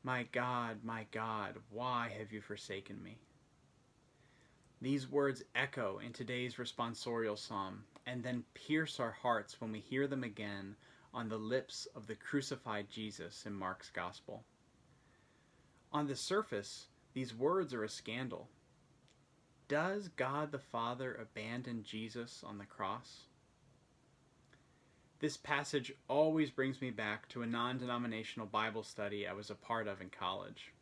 my God, why have you forsaken me?" These words echo in today's responsorial psalm and then pierce our hearts when we hear them again on the lips of the crucified Jesus in Mark's Gospel. On the surface, these words are a scandal. Does God the Father abandon Jesus on the cross? This passage always brings me back to a non-denominational Bible study I was a part of in college.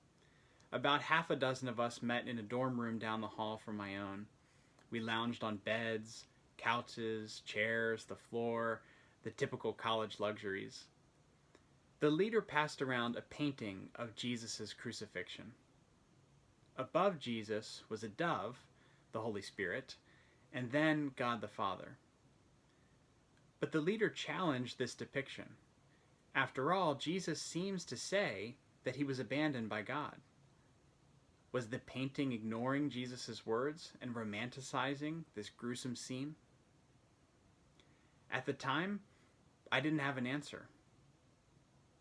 About half a dozen of us met in a dorm room down the hall from my own. We lounged on beds, couches, chairs, the floor, the typical college luxuries. The leader passed around a painting of Jesus' crucifixion. Above Jesus was a dove, the Holy Spirit, and then God the Father. But the leader challenged this depiction. After all, Jesus seems to say that he was abandoned by God. Was the painting ignoring Jesus' words and romanticizing this gruesome scene? At the time, I didn't have an answer.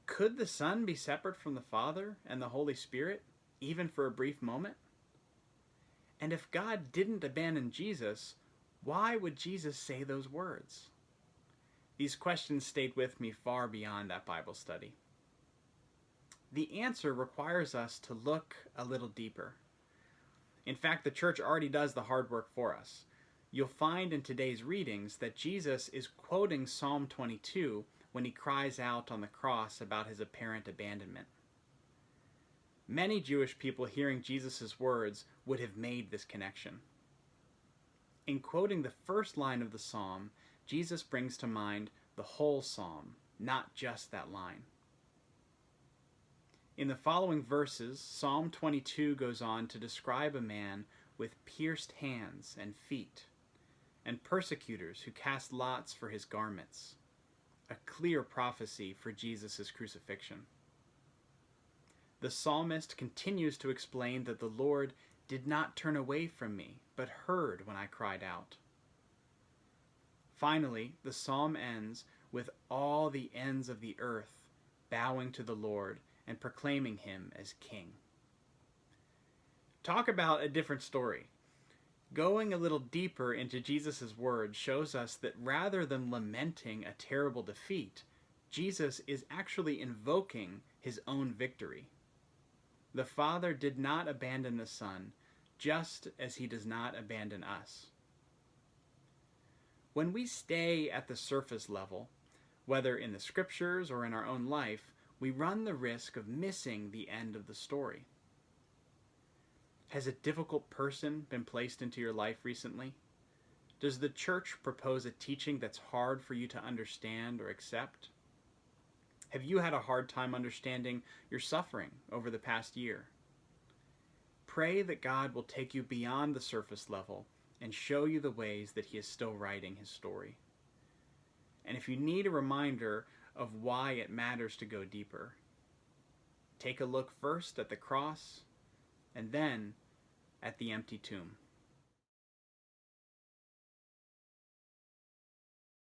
Could the Son be separate from the Father and the Holy Spirit, even for a brief moment? And if God didn't abandon Jesus, why would Jesus say those words? These questions stayed with me far beyond that Bible study. The answer requires us to look a little deeper. In fact, the church already does the hard work for us. You'll find in today's readings that Jesus is quoting Psalm 22 when he cries out on the cross about his apparent abandonment. Many Jewish people hearing Jesus' words would have made this connection. In quoting the first line of the psalm, Jesus brings to mind the whole psalm, not just that line. In the following verses, Psalm 22 goes on to describe a man with pierced hands and feet, and persecutors who cast lots for his garments, a clear prophecy for Jesus' crucifixion. The psalmist continues to explain that the Lord did not turn away from me, but heard when I cried out. Finally, the psalm ends with all the ends of the earth bowing to the Lord and proclaiming him as king. Talk about a different story. Going a little deeper into Jesus' words shows us that rather than lamenting a terrible defeat, Jesus is actually invoking his own victory. The Father did not abandon the Son, just as he does not abandon us. When we stay at the surface level, whether in the scriptures or in our own life, we run the risk of missing the end of the story. Has a difficult person been placed into your life recently? Does the church propose a teaching that's hard for you to understand or accept? Have you had a hard time understanding your suffering over the past year? Pray that God will take you beyond the surface level and show you the ways that he is still writing his story. And if you need a reminder of why it matters to go deeper, take a look first at the cross and then at the empty tomb.